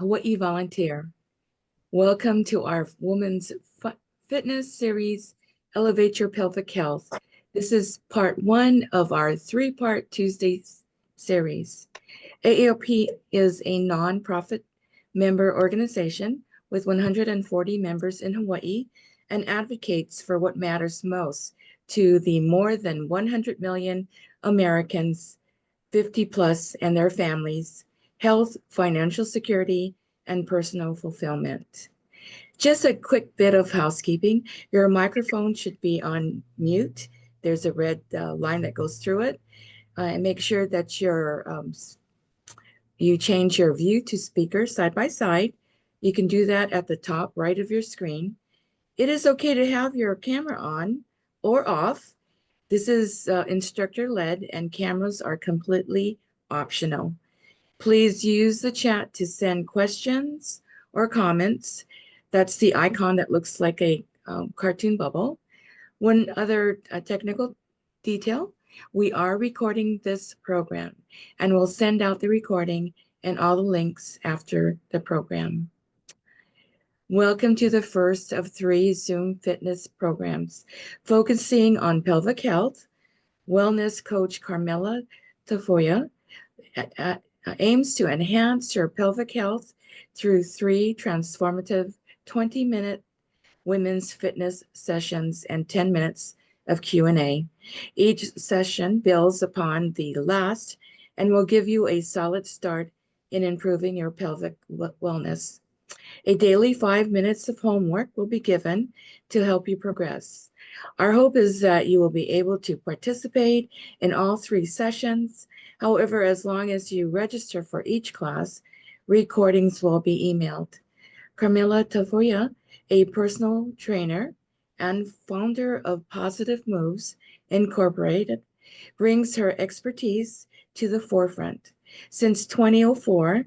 Hawaii volunteer. Welcome to our Women's Fitness Series, Elevate Your Pelvic Health. This is part one of our three-part Tuesday series. AARP is a nonprofit member organization with 140 members in Hawaii and advocates for what matters most to the more than 100 million Americans 50 plus and their families, health, financial security, and personal fulfillment. Just a quick bit of housekeeping. Your microphone should be on mute. There's a red line that goes through it. And make sure that you change your view to speaker side by side. You can do that at the top right of your screen. It is okay to have your camera on or off. This is instructor-led and cameras are completely optional. Please use the chat to send questions or comments. That's the icon that looks like a cartoon bubble. One other technical detail, we are recording this program and we'll send out the recording and all the links after the program. Welcome to the first of 3 Zoom fitness programs focusing on pelvic health. Wellness coach Carmela Tafoya aims to enhance your pelvic health through 3 transformative 20-minute women's fitness sessions and 10 minutes of Q&A. Each session builds upon the last and will give you a solid start in improving your pelvic wellness. A daily 5 minutes of homework will be given to help you progress. Our hope is that you will be able to participate in all 3 sessions. However, as long as you register for each class, recordings will be emailed. Carmela Tafoya, a personal trainer and founder of Positive Moves Incorporated, brings her expertise to the forefront. Since 2004,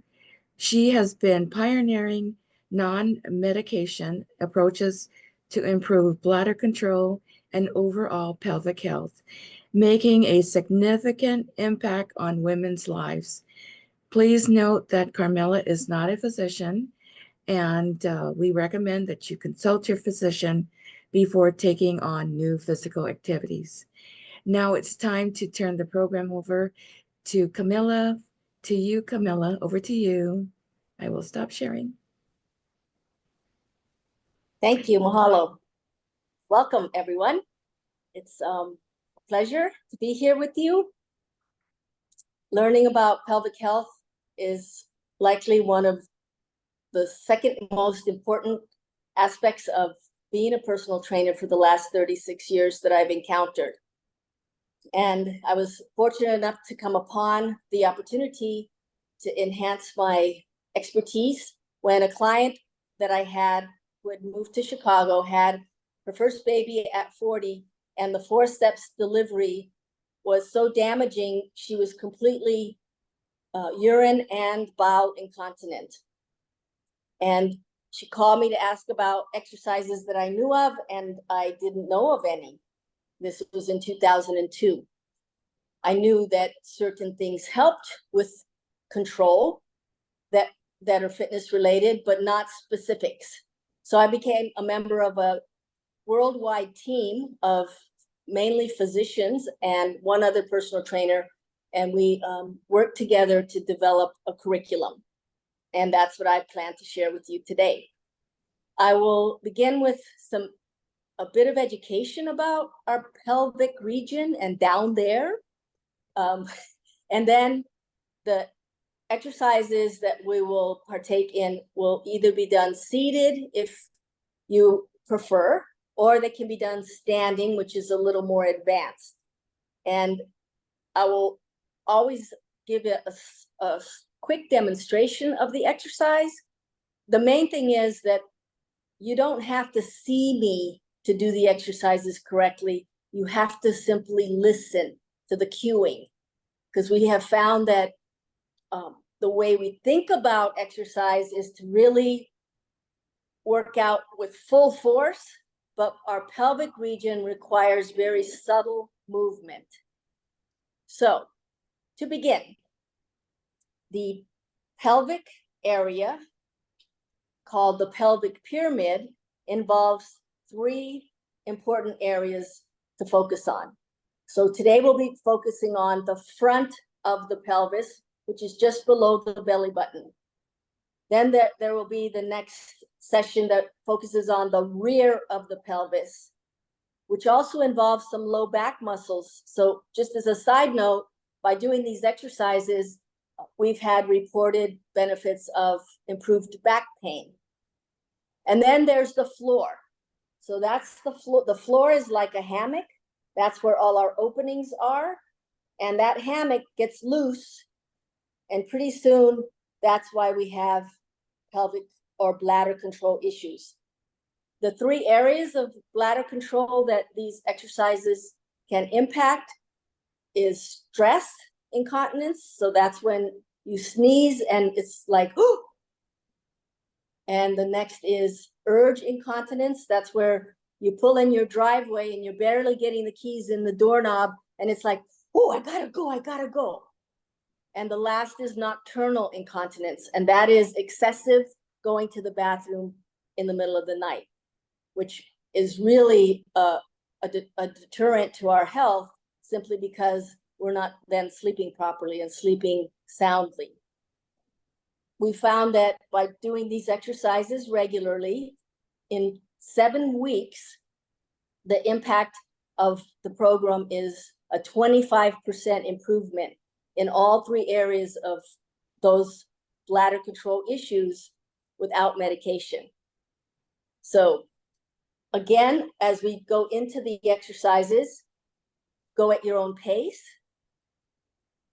she has been pioneering non-medication approaches to improve bladder control and overall pelvic health, making a significant impact on women's lives. Please note that Carmela is not a physician, and we recommend that you consult your physician before taking on new physical activities. Now it's time to turn the program over to Camilla. To you, Camilla, over to you. I will stop sharing. Thank you, mahalo. Welcome, everyone. It's a pleasure to be here with you. Learning about pelvic health is likely one of the second most important aspects of being a personal trainer for the last 36 years that I've encountered. And I was fortunate enough to come upon the opportunity to enhance my expertise when a client that I had who had moved to Chicago had her first baby at 40, and the forceps delivery was so damaging, she was completely urine and bowel incontinent. And she called me to ask about exercises that I knew of, and I didn't know of any. This was in 2002. I knew that certain things helped with control that are fitness related, but not specifics. So I became a member of a worldwide team of mainly physicians and one other personal trainer, and we worked together to develop a curriculum. And that's what I plan to share with you today. I will begin with a bit of education about our pelvic region and down there. And then the exercises that we will partake in will either be done seated if you prefer, or they can be done standing, which is a little more advanced. And I will always give a quick demonstration of the exercise. The main thing is that you don't have to see me to do the exercises correctly. You have to simply listen to the cueing, because we have found that the way we think about exercise is to really work out with full force, but our pelvic region requires very subtle movement. So to begin, the pelvic area called the pelvic pyramid involves 3 important areas to focus on. So today we'll be focusing on the front of the pelvis, which is just below the belly button. Then there will be the next session that focuses on the rear of the pelvis, which also involves some low back muscles. So just as a side note, by doing these exercises, we've had reported benefits of improved back pain. And then there's the floor. So that's the floor. The floor is like a hammock. That's where all our openings are. And that hammock gets loose. And pretty soon, that's why we have pelvic or bladder control issues. The 3 areas of bladder control that these exercises can impact is stress incontinence. So that's when you sneeze and it's like, oh. And the next is urge incontinence. That's where you pull in your driveway and you're barely getting the keys in the doorknob. And it's like, oh, I gotta go, I gotta go. And the last is nocturnal incontinence. And that is excessive going to the bathroom in the middle of the night, which is really a deterrent to our health, simply because we're not then sleeping properly and sleeping soundly. We found that by doing these exercises regularly, in 7 weeks, the impact of the program is a 25% improvement in all 3 areas of those bladder control issues without medication. So again, as we go into the exercises, go at your own pace.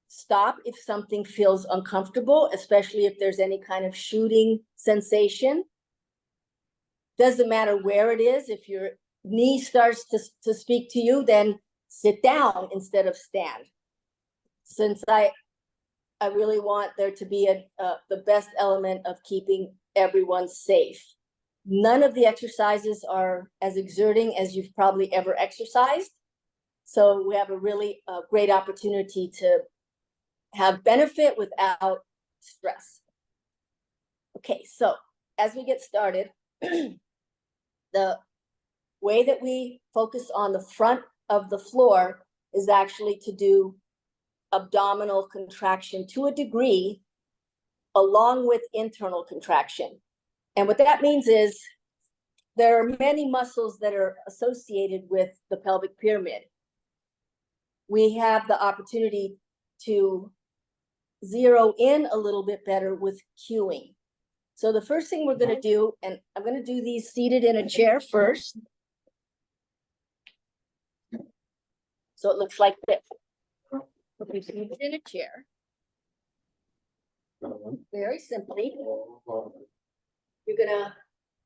Stop if something feels uncomfortable, especially if there's any kind of shooting sensation. Doesn't matter where it is. If your knee starts to speak to you, then sit down instead of stand. Since I really want there to be the best element of keeping everyone safe. None of the exercises are as exerting as you've probably ever exercised. So we have a really great opportunity to have benefit without stress. Okay, so as we get started, the way that we focus on the front of the floor is actually to do abdominal contraction to a degree, along with internal contraction. And what that means is there are many muscles that are associated with the pelvic pyramid. We have the opportunity to zero in a little bit better with cueing. So the first thing we're going to do, and I'm going to do these seated in a chair first. So it looks like this. Okay, seated in a chair. Very simply. You're going to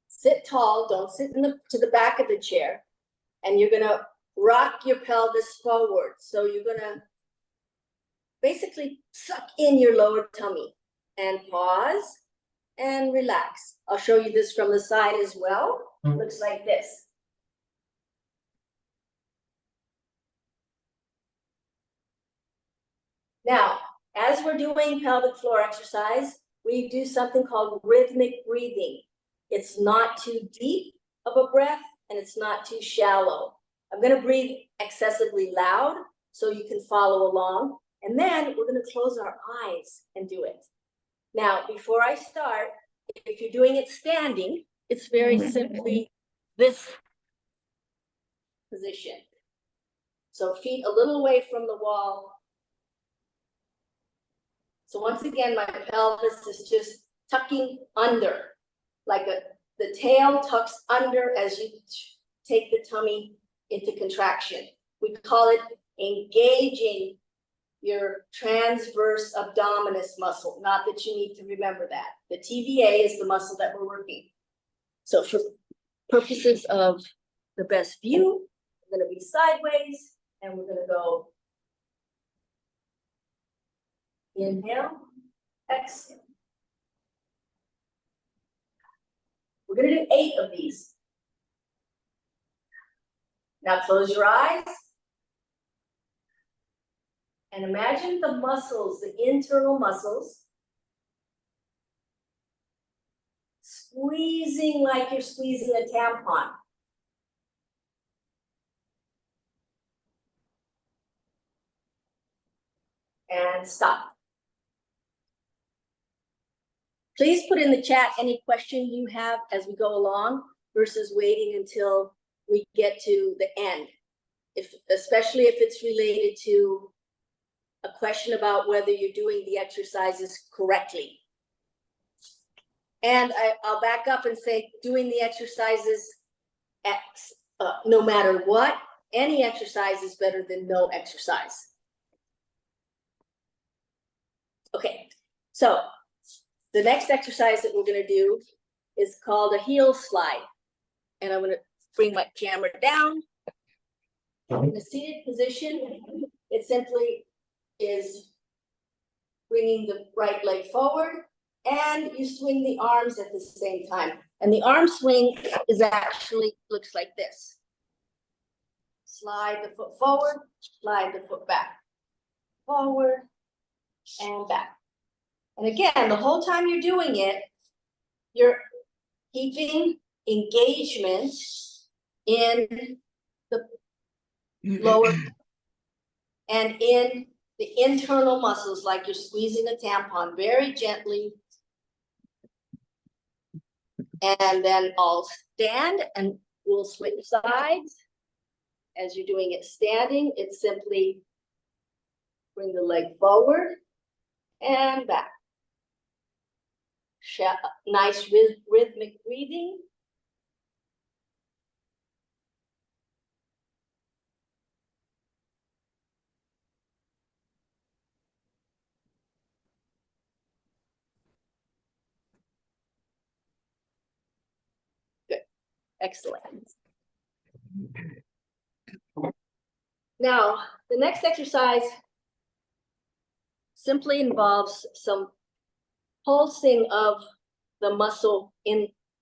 sit tall, don't sit to the back of the chair, and you're going to rock your pelvis forward. So you're going to basically suck in your lower tummy and pause and relax. I'll show you this from the side as well. It looks like this. Now, as we're doing pelvic floor exercise, we do something called rhythmic breathing. It's not too deep of a breath and it's not too shallow. I'm going to breathe excessively loud so you can follow along. And then we're going to close our eyes and do it. Now, before I start, if you're doing it standing, it's very simply this position. So feet a little away from the wall. So once again, my pelvis is just tucking under, like the tail tucks under as you take the tummy into contraction. We call it engaging your transverse abdominis muscle. Not that you need to remember that. The TVA is the muscle that we're working. So for purposes of the best view, we're going to be sideways and we're going to go inhale, exhale. We're going to do 8 of these. Now close your eyes. And imagine the muscles, the internal muscles, squeeze squeezing like you're squeezing a tampon. And stop. Please put in the chat any question you have as we go along versus waiting until we get to the end. Especially if it's related to a question about whether you're doing the exercises correctly. And I'll back up and say doing the exercises no matter what, any exercise is better than no exercise. Okay, so the next exercise that we're going to do is called a heel slide. And I'm going to bring my camera down. In a seated position, it simply is bringing the right leg forward and you swing the arms at the same time. And the arm swing is actually looks like this. Slide the foot forward, slide the foot back. Forward and back. And again, the whole time you're doing it, you're keeping engagement in the lower and in the internal muscles, like you're squeezing a tampon very gently. And then I'll stand and we'll switch sides. As you're doing it standing, it's simply bring the leg forward and back. Nice rhythmic breathing. Good. Excellent. Now, the next exercise simply involves some pulsing of the muscle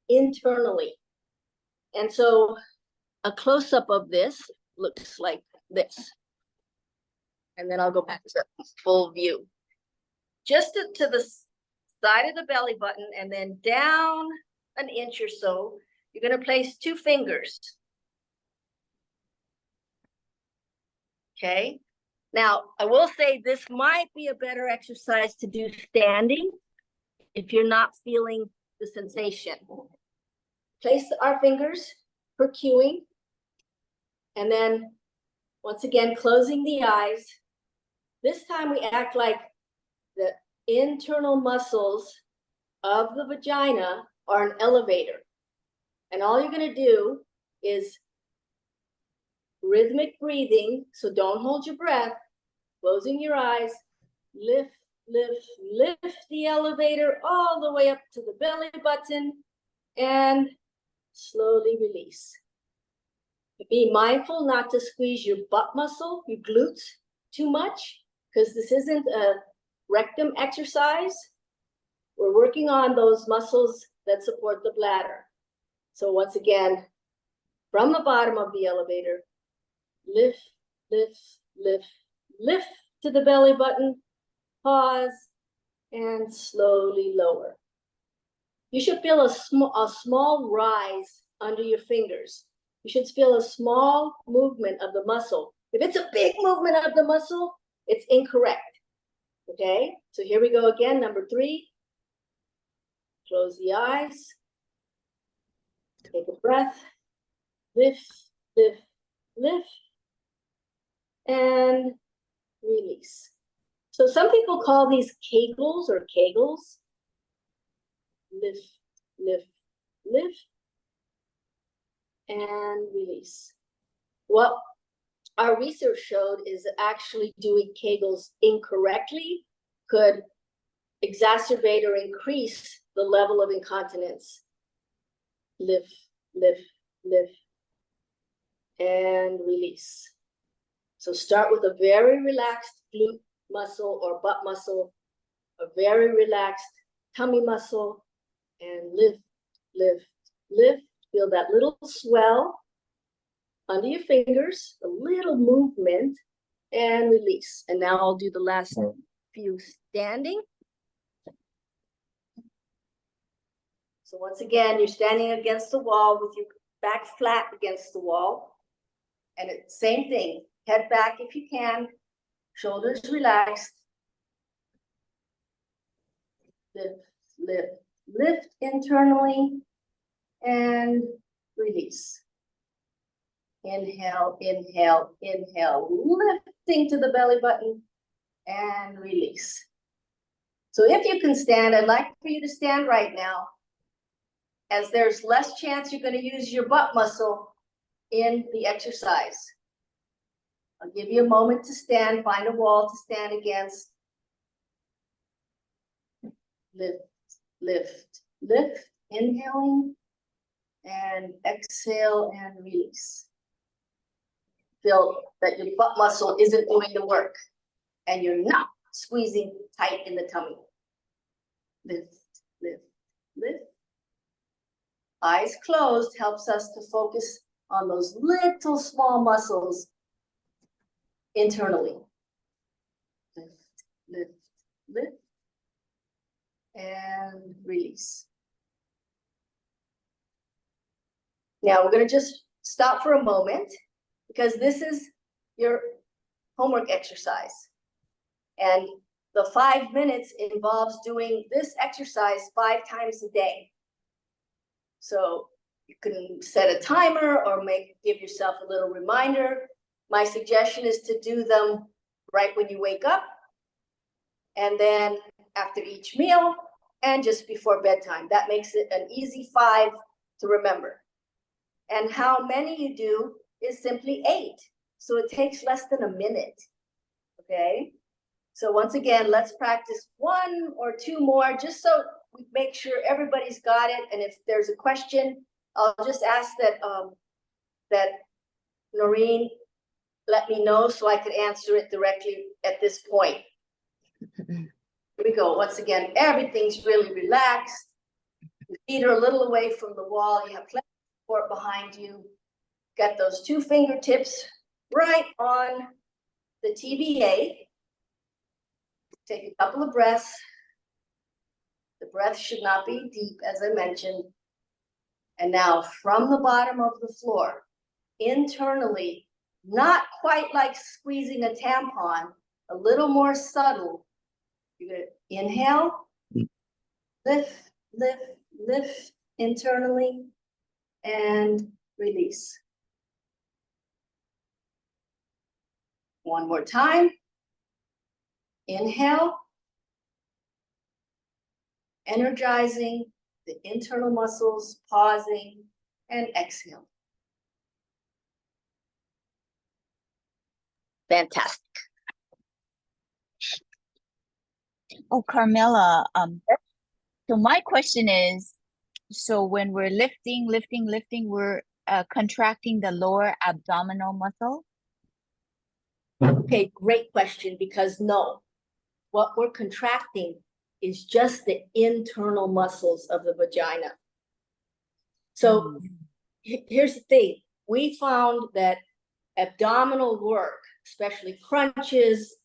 internally. And so a close-up of this looks like this. And then I'll go back to full view. Just to the side of the belly button and then down an inch or so, you're going to place 2 fingers. Okay. Now, I will say this might be a better exercise to do standing if you're not feeling the sensation. Place our fingers for cueing. And then, once again, closing the eyes. This time we act like the internal muscles of the vagina are an elevator. And all you're going to do is rhythmic breathing, so don't hold your breath, closing your eyes, lift, lift, lift the elevator all the way up to the belly button, and slowly release. Be mindful not to squeeze your butt muscle, your glutes, too much, because this isn't a rectum exercise. We're working on those muscles that support the bladder. So once again, from the bottom of the elevator, lift, lift, lift, lift to the belly button, pause, and slowly lower. You should feel a small rise under your fingers. You should feel a small movement of the muscle. If it's a big movement of the muscle, it's incorrect. Okay, so here we go again, number 3. Close the eyes. Take a breath. Lift, lift, lift. And release. So some people call these Kegels or Kegels. Lift, lift, lift. And release. What our research showed is that actually doing Kegels incorrectly could exacerbate or increase the level of incontinence. Lift, lift, lift, and release. So start with a very relaxed glute muscle or butt muscle, a very relaxed tummy muscle, and lift, lift, lift. Feel that little swell under your fingers, a little movement, and release. And now I'll do the last few standing. So once again, you're standing against the wall with your back flat against the wall. And it's same thing, head back if you can, shoulders relaxed. Lift, lift, lift internally and release. Inhale, inhale, inhale, lifting to the belly button and release. So if you can stand, I'd like for you to stand right now, as there's less chance you're going to use your butt muscle in the exercise. I'll give you a moment to stand, find a wall to stand against. Lift, lift, lift, inhaling, and exhale and release. Feel that your butt muscle isn't doing the work, and you're not squeezing tight in the tummy. Lift, lift, lift. Eyes closed helps us to focus on those little small muscles internally. Lift, lift, lift, and release. Now we're going to just stop for a moment, because this is your homework exercise. And the 5 minutes involves doing this exercise 5 times a day. So you can set a timer or give yourself a little reminder. My suggestion is to do them right when you wake up, and then after each meal, and just before bedtime. That makes it an easy 5 to remember. And how many you do is simply 8. So it takes less than a minute, okay? So once again, let's practice 1 or 2 more, just so we make sure everybody's got it. And if there's a question, I'll just ask that, that Noreen let me know so I could answer it directly at this point. Here we go. Once again, everything's really relaxed. Your feet are a little away from the wall. You have plenty of support behind you. Got those 2 fingertips right on the TBA. Take a couple of breaths. The breath should not be deep, as I mentioned. And now from the bottom of the floor, internally, not quite like squeezing a tampon, a little more subtle. You're going to inhale, lift, lift, lift internally, and release. One more time. Inhale, energizing the internal muscles, pausing, and exhale. Fantastic. Oh, Carmela, so my question is, so when we're lifting, we're contracting the lower abdominal muscle? Okay, great question, because no, what we're contracting is just the internal muscles of the vagina. So here's the thing. We found that abdominal work, especially crunches,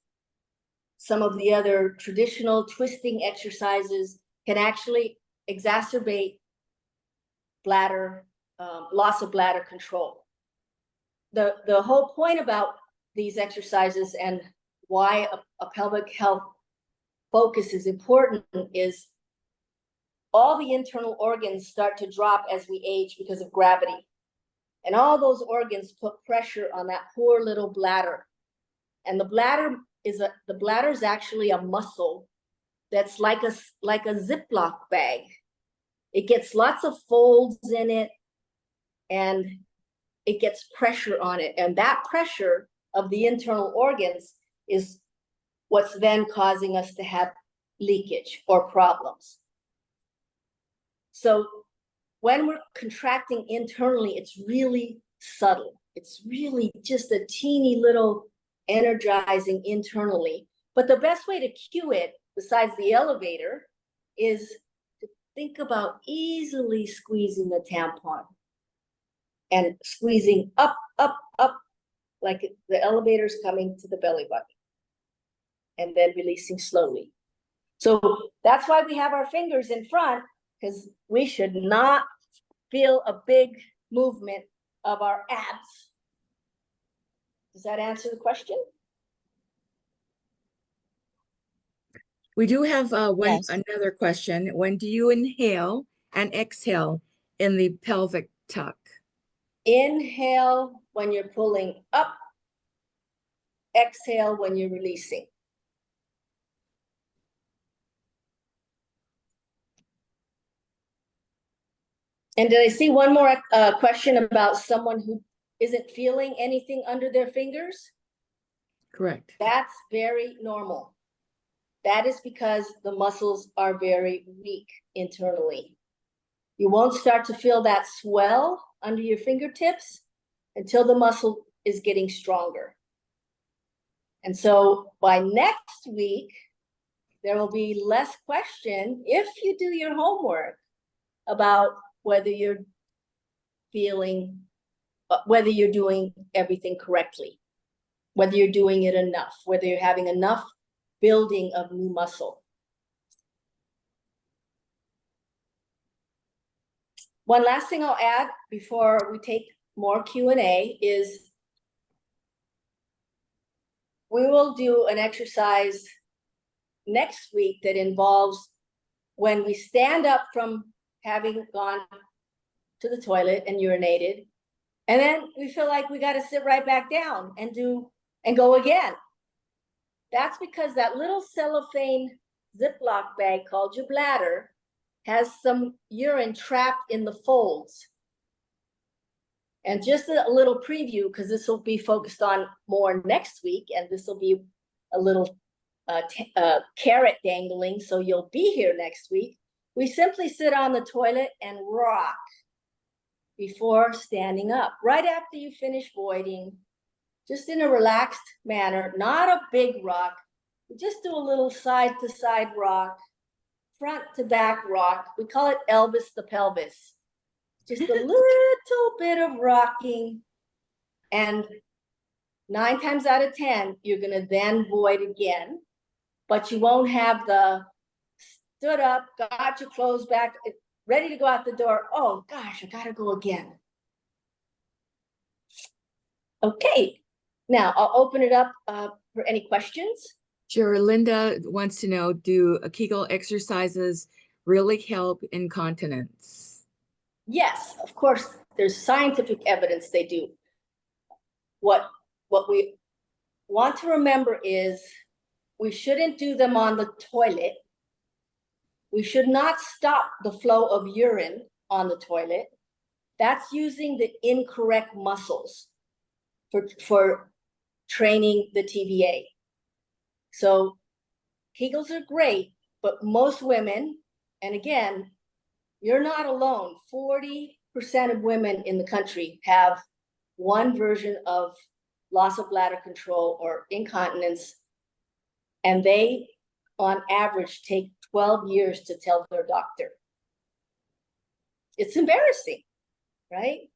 some of the other traditional twisting exercises, can actually exacerbate bladder, loss of bladder control. The whole point about these exercises and why a pelvic health focus is important is all the internal organs start to drop as we age because of gravity. And all those organs put pressure on that poor little bladder. And the bladder is actually a muscle that's like a Ziploc bag. It gets lots of folds in it, and it gets pressure on it. And that pressure of the internal organs is what's then causing us to have leakage or problems. So when we're contracting internally, it's really subtle. It's really just a teeny little energizing internally. But the best way to cue it, besides the elevator, is to think about easily squeezing the tampon and squeezing up, up, up, like the elevator's coming to the belly button, and then releasing slowly. So that's why we have our fingers in front, because we should not feel a big movement of our abs. Does that answer the question? We do have Yes. another question. When do you inhale and exhale in the pelvic tuck? Inhale when you're pulling up, exhale when you're releasing. And did I see one more question about someone who isn't feeling anything under their fingers? Correct. That's very normal. That is because the muscles are very weak internally. You won't start to feel that swell under your fingertips until the muscle is getting stronger. And so by next week, there will be less question if you do your homework about whether you're feeling, whether you're doing everything correctly, whether you're doing it enough, whether you're having enough building of new muscle. One last thing I'll add before we take more Q&A is we will do an exercise next week that involves when we stand up from having gone to the toilet and urinated, and then we feel like we got to sit right back down and go again. That's because that little cellophane Ziploc bag called your bladder has some urine trapped in the folds. And just a little preview, because this will be focused on more next week, and this will be a little carrot dangling, so you'll be here next week. We simply sit on the toilet and rock before standing up, right after you finish voiding, just in a relaxed manner, not a big rock. We just do a little side to side rock, front to back rock. We call it Elvis the pelvis. Just a little bit of rocking, and 9 times out of 10, you're gonna then void again, but you won't have the stood up, got your clothes back, ready to go out the door. Oh gosh, I gotta go again. Okay, now I'll open it up for any questions. Sure. Linda wants to know, do Kegel exercises really help incontinence? Yes, of course, there's scientific evidence they do. What we want to remember is we shouldn't do them on the toilet. We should not stop the flow of urine on the toilet. That's using the incorrect muscles for training the TVA. So Kegels are great, but most women, and again, you're not alone. 40% of women in the country have one version of loss of bladder control or incontinence, and they, on average, take 12 years to tell their doctor. It's embarrassing, right?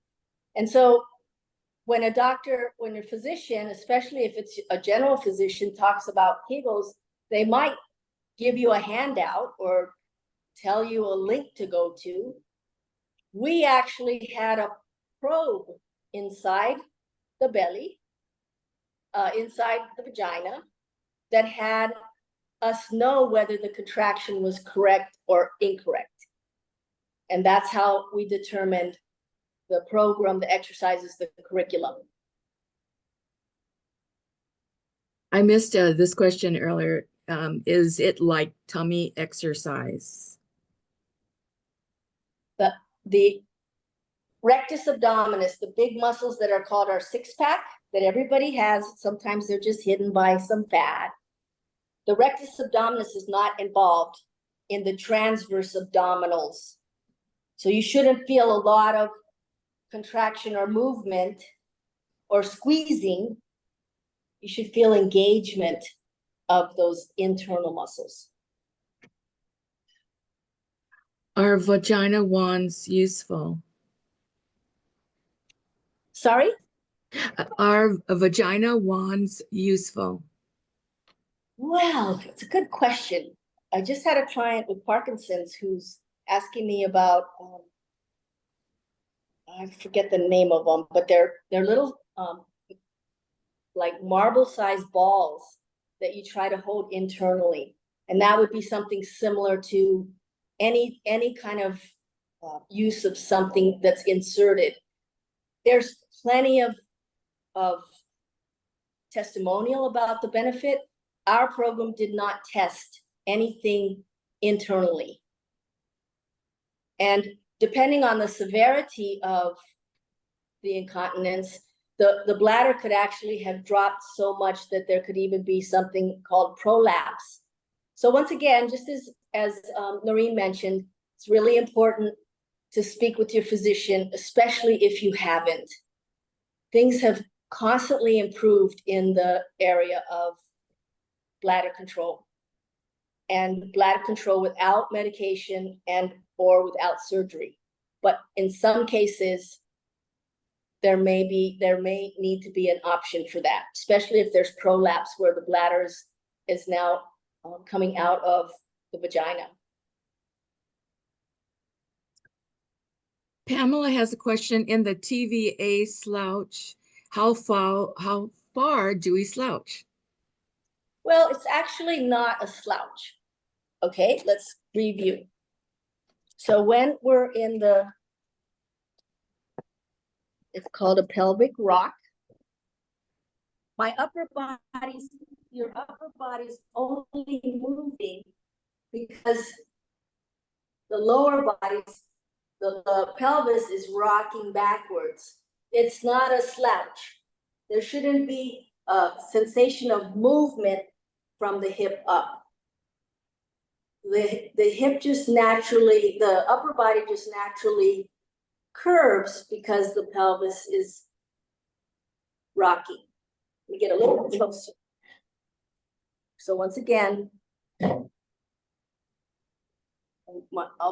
And so when a doctor, when a physician, especially if it's a general physician, talks about Kegels, they might give you a handout or tell you a link to go to. We actually had a probe inside the belly, inside the vagina, that had us know whether the contraction was correct or incorrect. And that's how we determined the program, the exercises, the curriculum. I missed this question earlier. Is it like tummy exercise? The rectus abdominis, the big muscles that are called our six-pack that everybody has, sometimes they're just hidden by some fat. The rectus abdominis is not involved in the transverse abdominals. So you shouldn't feel a lot of contraction or movement or squeezing. You should feel engagement of those internal muscles. Are vagina wands useful? Sorry? Are vagina wands useful? Well, it's a good question. I just had a client with Parkinson's who's asking me about, I forget the name of them, but they're little like marble-sized balls that you try to hold internally, and that would be something similar to any kind of use of something that's inserted. There's plenty of testimonial about the benefit. Our program did not test anything internally. And depending on the severity of the incontinence, the bladder could actually have dropped so much that there could even be something called prolapse. So once again, just as Noreen mentioned, it's really important to speak with your physician, especially if you haven't. Things have constantly improved in the area of bladder control, and bladder control without medication and or without surgery. But in some cases, there may need to be an option for that, especially if there's prolapse where the bladder is now coming out of the vagina. Pamela has a question. In the TVA slouch, how far do we slouch? Well, it's actually not a slouch. Okay, let's review. So when we're in it's called a pelvic rock. Your upper body's only moving because the lower body's, the pelvis is rocking backwards. It's not a slouch. There shouldn't be a sensation of movement from the hip up. The hip just naturally, the upper body just naturally curves because the pelvis is rocking. We get a little closer. So once again, I'll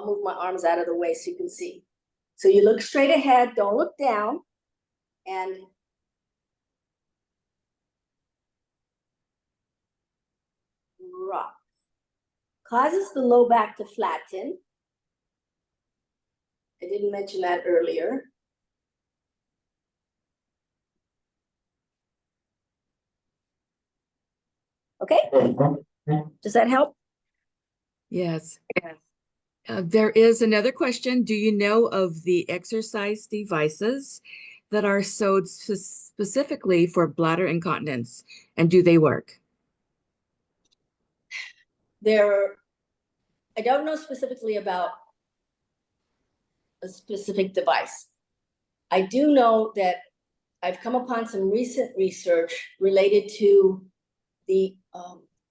move my arms out of the way so you can see. So you look straight ahead, don't look down, and rock. Causes the low back to flatten. I didn't mention that earlier. Okay, does that help? Yes. There is another question. Do you know of the exercise devices that are sewed specifically for bladder incontinence, and do they work? I don't know specifically about a specific device. I do know that I've come upon some recent research related to the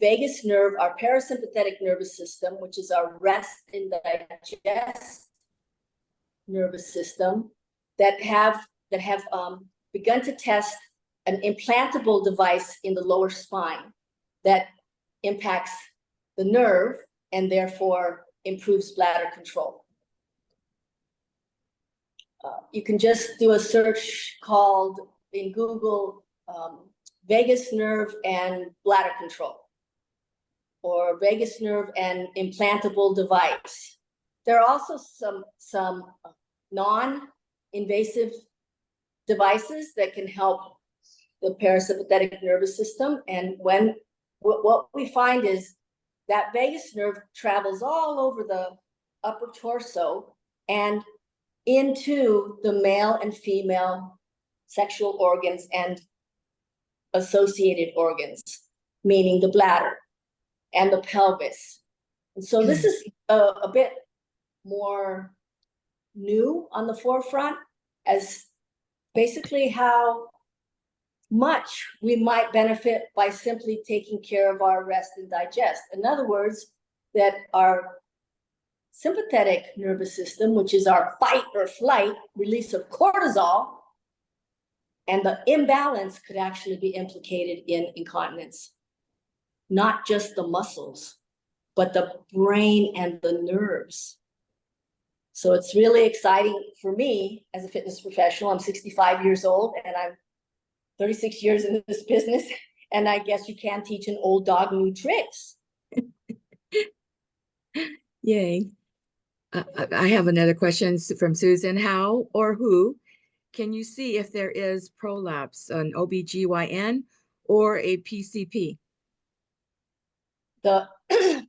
vagus nerve, our parasympathetic nervous system, which is our rest and digest nervous system, that have begun to test an implantable device in the lower spine that impacts the nerve and therefore improves bladder control. You can just do a search called in Google vagus nerve and bladder control, or vagus nerve and implantable device. There are also some non-invasive devices that can help the parasympathetic nervous system. And what we find is that vagus nerve travels all over the upper torso and into the male and female sexual organs and associated organs, meaning the bladder and the pelvis. And so this is a bit more new on the forefront as basically how much we might benefit by simply taking care of our rest and digest. In other words, that our sympathetic nervous system, which is our fight or flight release of cortisol, and the imbalance could actually be implicated in incontinence. Not just the muscles, but the brain and the nerves. So it's really exciting for me as a fitness professional. I'm 65 years old and I'm 36 years in this business. And I guess you can teach an old dog new tricks. Yay. I have another question from Susan. How or who can you see if there is prolapse, an OBGYN or a PCP? The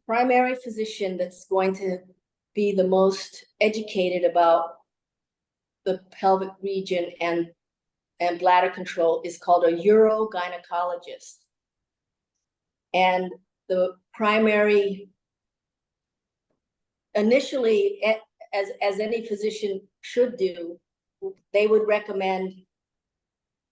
primary physician that's going to be the most educated about the pelvic region and bladder control is called a urogynecologist. And the primary, initially, as any physician should do, they would recommend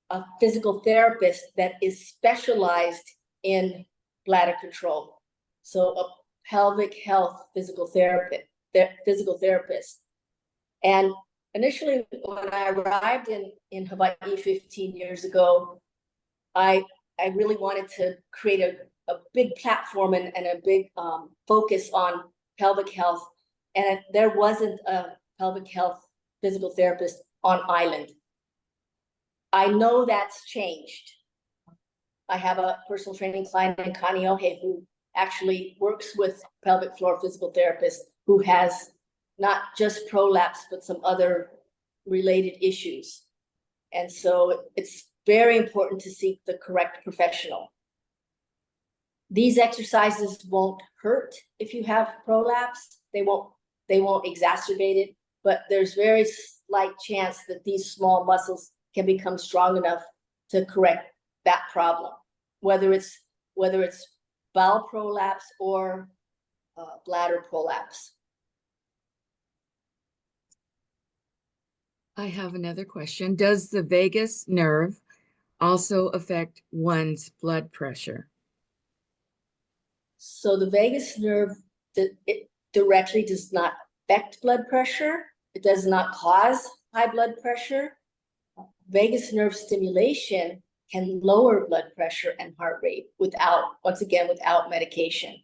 a physical therapist that is specialized in bladder control. So a pelvic health physical therapist. And initially, when I arrived in Hawaii 15 years ago, I really wanted to create a big platform and a big focus on pelvic health. And there wasn't a pelvic health physical therapist on island. I know that's changed. I have a personal training client in Kaneohe who actually works with pelvic floor physical therapist who has not just prolapse, but some other related issues. And so it's very important to seek the correct professional. These exercises won't hurt if you have prolapse. They won't exacerbate it, but there's very slight chance that these small muscles can become strong enough to correct that problem, whether it's bowel prolapse or bladder prolapse. I have another question. Does the vagus nerve also affect one's blood pressure? So the vagus nerve, it directly does not affect blood pressure. It does not cause high blood pressure. Vagus nerve stimulation can lower blood pressure and heart rate without medication.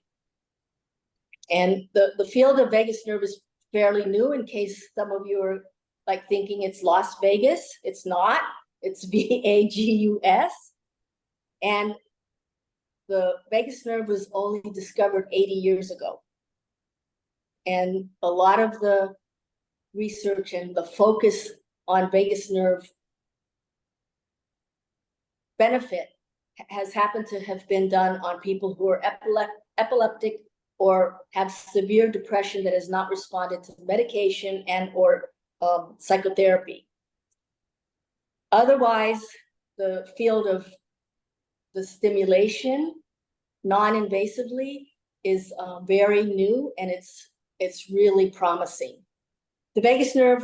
And the field of vagus nerve is fairly new, in case some of you are like thinking it's Las Vegas. It's not. It's VAGUS. And the vagus nerve was only discovered 80 years ago. And a lot of the research and the focus on vagus nerve benefit has happened to have been done on people who are epileptic or have severe depression that has not responded to medication and or psychotherapy. Otherwise, the field of the stimulation non-invasively is very new, and it's really promising. The vagus nerve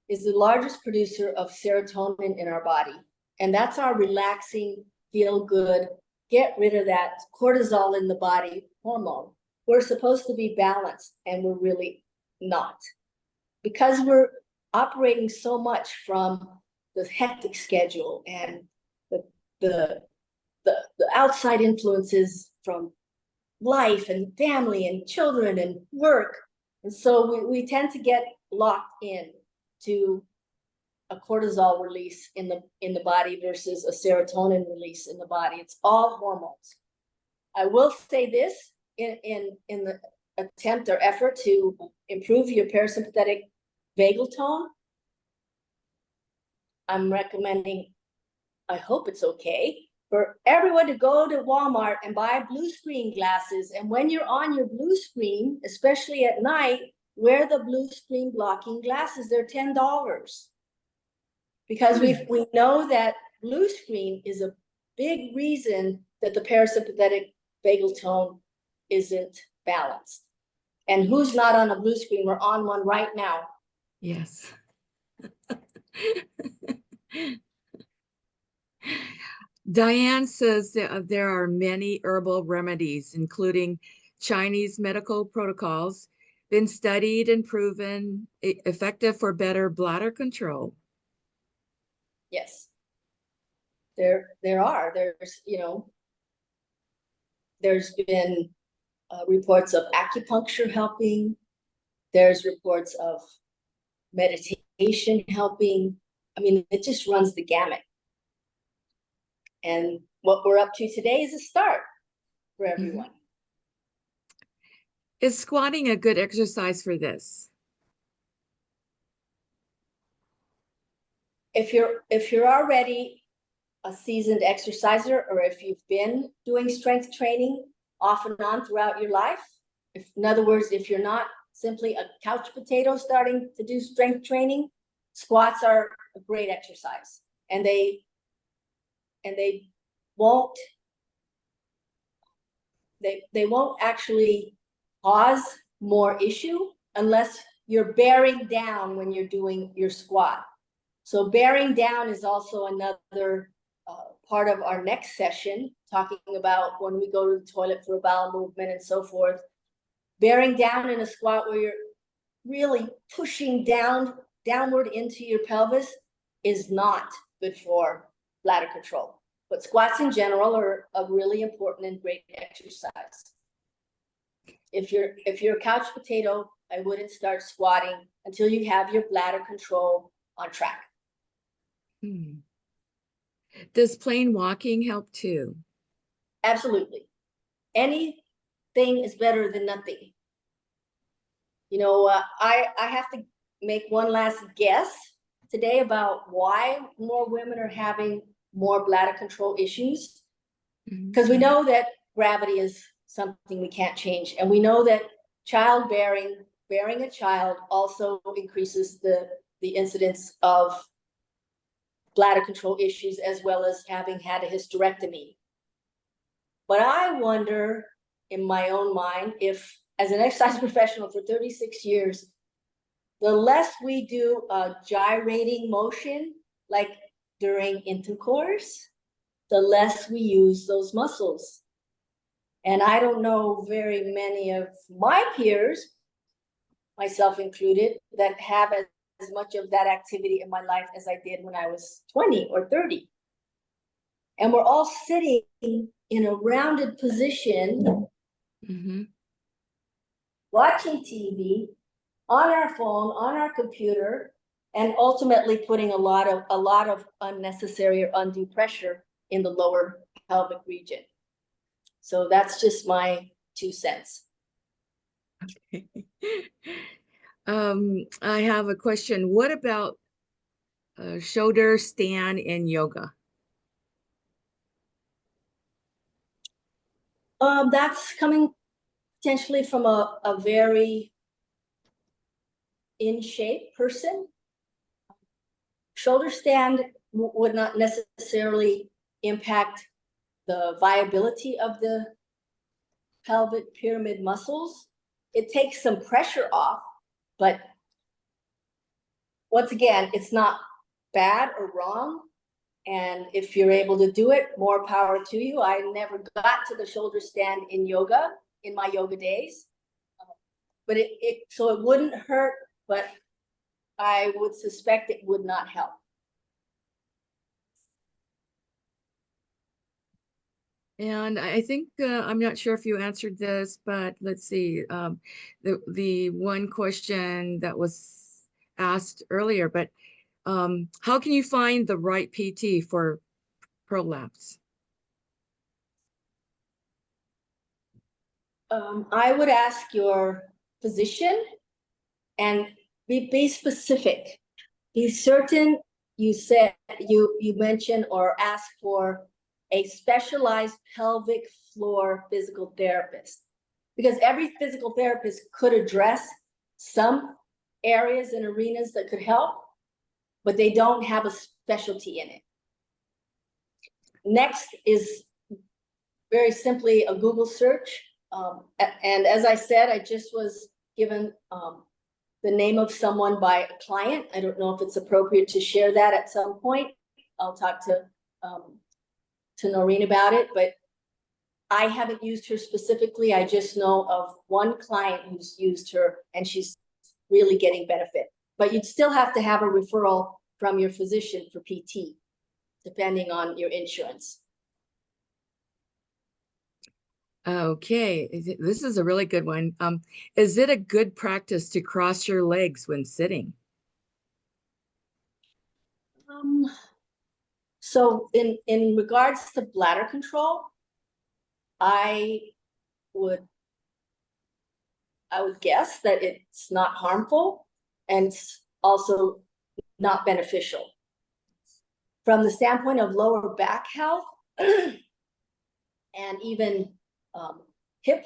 is the largest producer of serotonin in our body, and that's our relaxing, feel good, get rid of that cortisol in the body hormone. We're supposed to be balanced, and we're really not, because we're operating so much from the hectic schedule and the outside influences from life and family and children and work. And so we tend to get locked in to a cortisol release in the body versus a serotonin release in the body. It's all hormones. I will say this in the attempt or effort to improve your parasympathetic vagal tone. I'm recommending, I hope it's okay, for everyone to go to Walmart and buy blue screen glasses. And when you're on your blue screen, especially at night, wear the blue screen blocking glasses. They're $10. Because we know that blue screen is a big reason that the parasympathetic vagal tone isn't balanced. And who's not on a blue screen? We're on one right now. Yes. Diane says that there are many herbal remedies, including Chinese medical protocols, been studied and proven effective for better bladder control. Yes, there are. There's been reports of acupuncture helping. There's reports of meditation helping. I mean, it just runs the gamut. And what we're up to today is a start for everyone. Is squatting a good exercise for this? if you're already a seasoned exerciser, or if you've been doing strength training off and on throughout your life, in other words, if you're not simply a couch potato starting to do strength training, squats are a great exercise, and they won't actually cause more issue unless you're bearing down when you're doing your squat. So bearing down is also another part of our next session, talking about when we go to the toilet for a bowel movement and so forth. Bearing down in a squat where you're really pushing downward into your pelvis is not good for bladder control. But squats in general are a really important and great exercise. If you're a couch potato, I wouldn't start squatting until you have your bladder control on track. Does plain walking help too? Absolutely. Anything is better than nothing. You know, I have to make one last guess today about why more women are having more bladder control issues. Because we know that gravity is something we can't change. And we know that bearing a child also increases the incidence of bladder control issues, as well as having had a hysterectomy. But I wonder in my own mind if, as an exercise professional for 36 years, the less we do a gyrating motion, like during intercourse, the less we use those muscles. And I don't know very many of my peers, myself included, that have as much of that activity in my life as I did when I was 20 or 30. And we're all sitting in a rounded position, watching TV, on our phone, on our computer, and ultimately putting a lot of unnecessary or undue pressure in the lower pelvic region. So that's just my 2 cents. Okay. I have a question. What about shoulder stand in yoga? That's coming potentially from a very in shape person. Shoulder stand would not necessarily impact the viability of the pelvic pyramid muscles. It takes some pressure off, but once again, it's not bad or wrong. And if you're able to do it, more power to you. I never got to the shoulder stand in yoga in my yoga days, but so it wouldn't hurt, but I would suspect it would not help. And I think I'm not sure if you answered this, but let's see. The one question that was asked earlier, but how can you find the right PT for prolapse? I would ask your physician and be specific. Be certain you said you mentioned or asked for a specialized pelvic floor physical therapist, because every physical therapist could address some areas and arenas that could help, but they don't have a specialty in it. Next is very simply a Google search. And as I said, I just was given the name of someone by a client. I don't know if it's appropriate to share that at some point. I'll talk to Noreen about it, but I haven't used her specifically. I just know of one client who's used her, and she's really getting benefit. But you'd still have to have a referral from your physician for PT, depending on your insurance. Okay, this is a really good one. Is it a good practice to cross your legs when sitting? So in regards to bladder control, I would guess that it's not harmful, and it's also not beneficial. from the standpoint of lower back health and even hip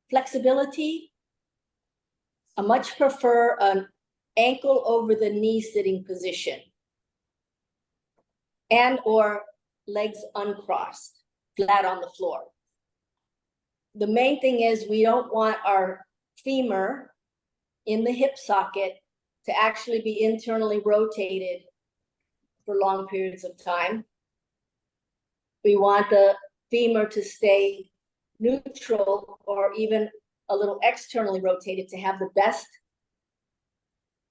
flexibility, I much prefer an ankle over the knee sitting position and or legs uncrossed, flat on the floor. The main thing is we don't want our femur in the hip socket to actually be internally rotated for long periods of time. We want the femur to stay neutral or even a little externally rotated to have the best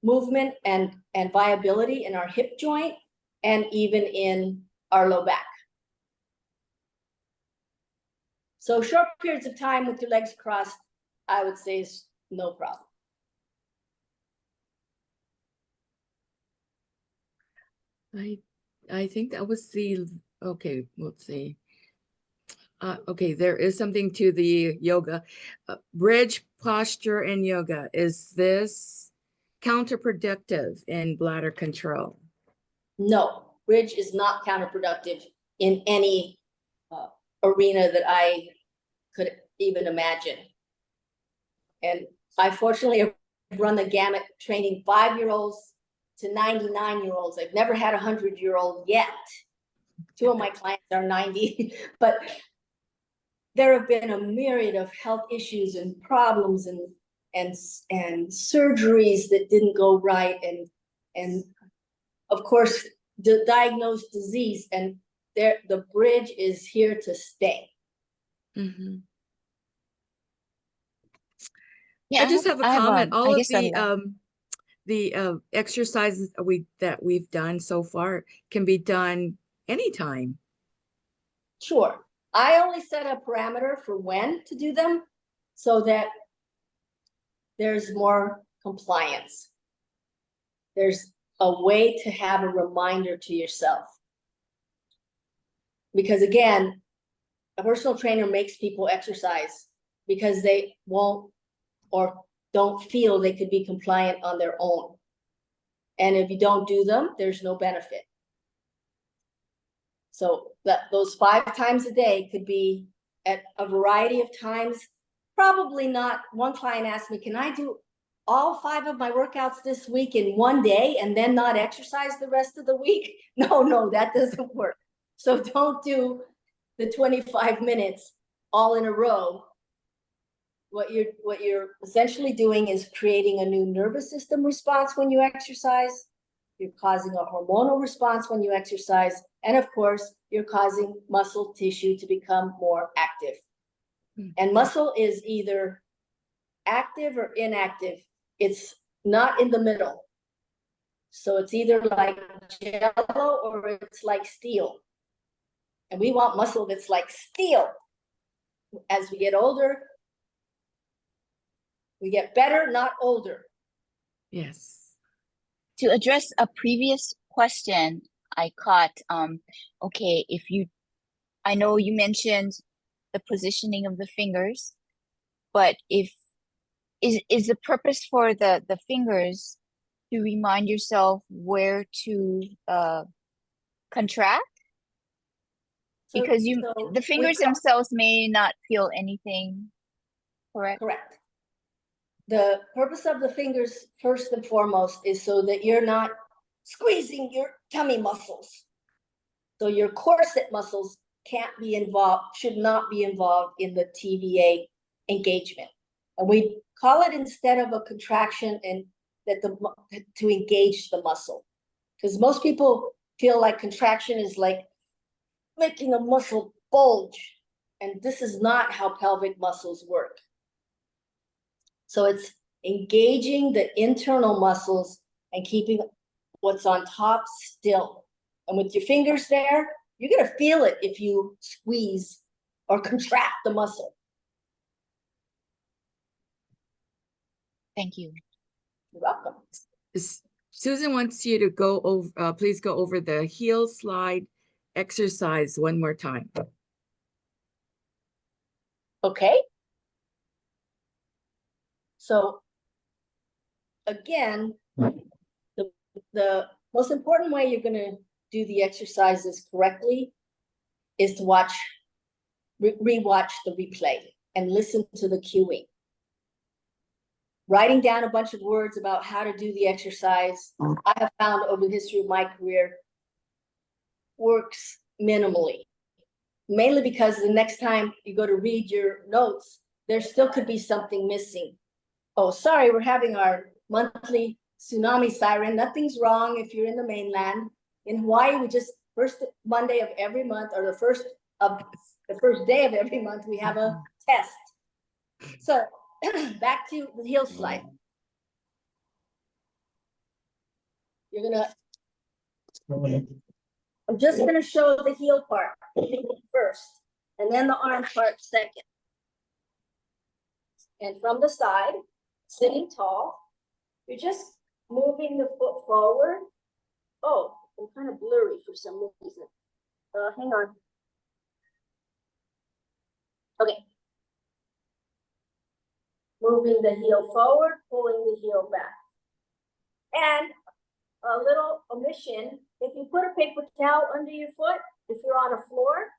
movement and viability in our hip joint and even in our low back. So short periods of time with your legs crossed, I would say is no problem. I think that was the, okay, let's see. Okay, there is something to the yoga. Bridge posture in yoga. Is this counterproductive in bladder control? No, bridge is not counterproductive in any arena that I could even imagine. And I fortunately have run the gamut training 5-year-olds to 99-year-olds. I've never had a 100-year-old yet. 2 of my clients are 90, but there have been a myriad of health issues and problems and surgeries that didn't go right, and of course the diagnosed disease, and the bridge is here to stay. Mm-hmm. Yeah, I just have a I comment. All I of guess the exercises that we've done so far can be done anytime. Sure. I only set a parameter for when to do them so that there's more compliance. There's a way to have a reminder to yourself. Because again, a personal trainer makes people exercise because they won't or don't feel they could be compliant on their own. And if you don't do them, there's no benefit. So those 5 times a day could be at a variety of times. Probably not. One client asked me, can I do all 5 of my workouts this week in one day and then not exercise the rest of the week? No, that doesn't work. So don't do the 25 minutes all in a row. What you're essentially doing is creating a new nervous system response when you exercise. You're causing a hormonal response when you exercise. And of course, you're causing muscle tissue to become more active. And muscle is either active or inactive. It's not in the middle. So it's either like jello or it's like steel. And we want muscle that's like steel. As we get older, we get better, not older. Yes. to address a previous question I caught, okay, I know you mentioned the positioning of the fingers, but is the purpose for the fingers to remind yourself where to contract? Because the fingers themselves may not feel anything, correct? Correct. The purpose of the fingers, first and foremost, is so that you're not squeezing your tummy muscles. So your corset muscles can't be involved, should not be involved in the TVA engagement. And we call it, instead of a contraction, and to engage the muscle. Because most people feel like contraction is like making a muscle bulge. And this is not how pelvic muscles work. So it's engaging the internal muscles and keeping what's on top still. And with your fingers there, you're going to feel it if you squeeze or contract the muscle. Thank you. You're welcome. Susan wants you to go over, please go over the heel slide exercise one more time. Okay. So again, the most important way you're going to do the exercises correctly is to rewatch the replay and listen to the cueing. Writing down a bunch of words about how to do the exercise, I have found over the history of my career, works minimally. Mainly because the next time you go to read your notes, there still could be something missing. Oh, sorry, we're having our monthly tsunami siren. Nothing's wrong if you're in the mainland. In Hawaii, we just first Monday of every month, or the first day of every month, we have a test. So back to the heel slide. I'm just gonna show the heel part first, and then the arm part second. And from the side, sitting tall, you're just moving the foot forward. Oh, I'm kind of blurry for some reason. Hang on. Okay. Moving the heel forward, pulling the heel back. And a little omission, if you put a paper towel under your foot, if you're on a floor,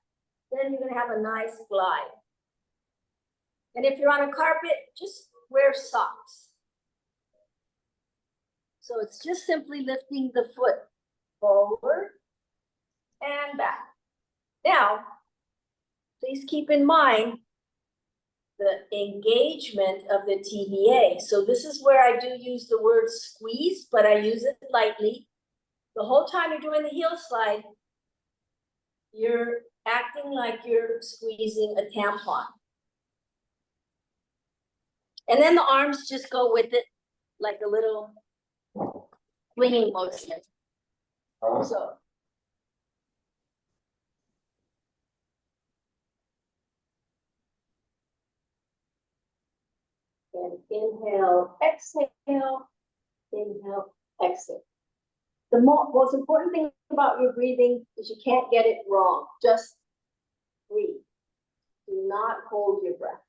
then you're gonna have a nice glide. And if you're on a carpet, just wear socks. So it's just simply lifting the foot forward and back. Now, please keep in mind the engagement of the TVA. So this is where I do use the word squeeze, but I use it lightly. The whole time you're doing the heel slide, you're acting like you're squeezing a tampon. And then the arms just go with it like a little swinging motion. So. And inhale, exhale, inhale, exhale. The most important thing about your breathing is you can't get it wrong. Just breathe. Do not hold your breath.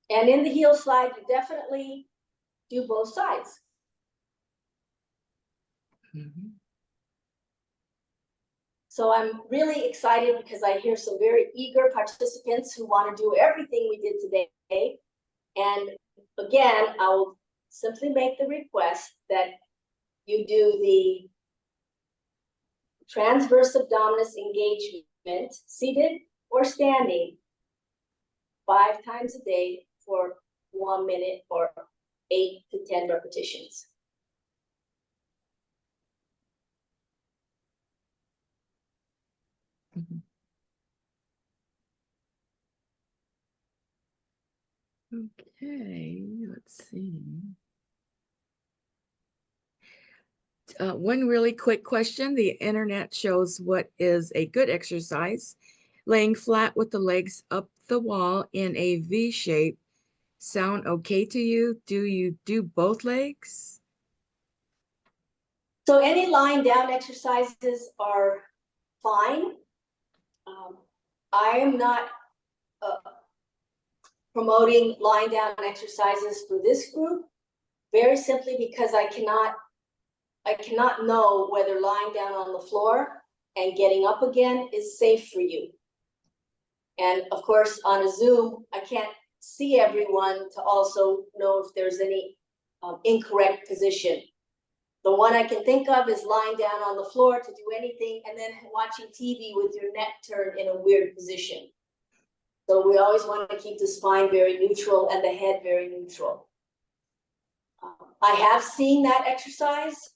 And in the heel slide, you definitely do both sides. Mhm. So I'm really excited because I hear some very eager participants who want to do everything we did today. And again, I'll simply make the request that you do the transverse abdominis engagement, seated or standing, 5 times a day for 1 minute or 8 to 10 repetitions. Mhm. Okay, let's see. One really quick question. The internet shows what is a good exercise. Laying flat with the legs up the wall in a V shape sound okay to you? Do you do both legs? So any lying down exercises are fine. I am not promoting lying down exercises for this group, very simply because I cannot know whether lying down on the floor and getting up again is safe for you. And of course, on a Zoom, I can't see everyone to also know if there's any incorrect position. The one I can think of is lying down on the floor to do anything and then watching TV with your neck turned in a weird position. So we always want to keep the spine very neutral and the head very neutral. I have seen that exercise.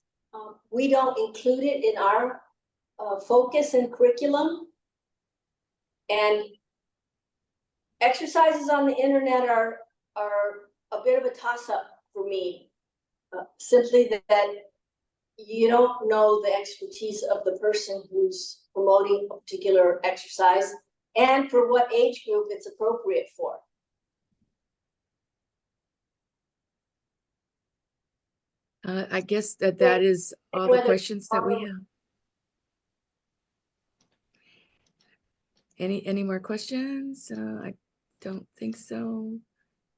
We don't include it in our focus and curriculum. And exercises on the internet are a bit of a toss-up for me. Simply that you don't know the expertise of the person who's promoting a particular exercise and for what age group it's appropriate for. I guess that is all the questions that we have. Any more questions? I don't think so.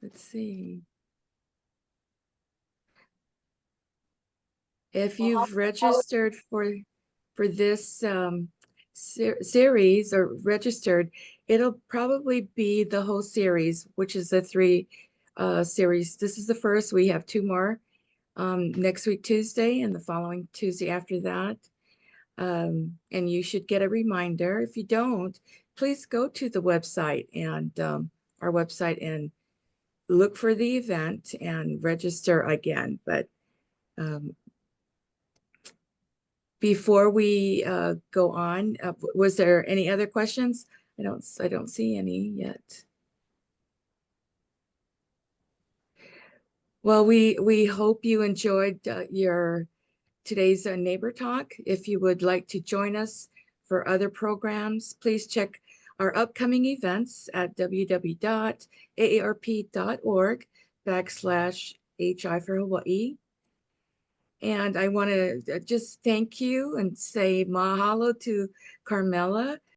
Let's see. If Mahalo. you've registered for this series or registered, it'll probably be the whole series, which is the 3 series. This is the first. We have 2 more next week, Tuesday, and the following Tuesday after that. And you should get a reminder. If you don't, please go to the website and our website and look for the event and register again. But before we go on, was there any other questions? I don't see any yet. Well, we hope you enjoyed your today's neighbor talk. If you would like to join us for other programs, please check our upcoming events at www.aarp.org/HI for Hawaii. And I want to just thank you and say mahalo to Carmela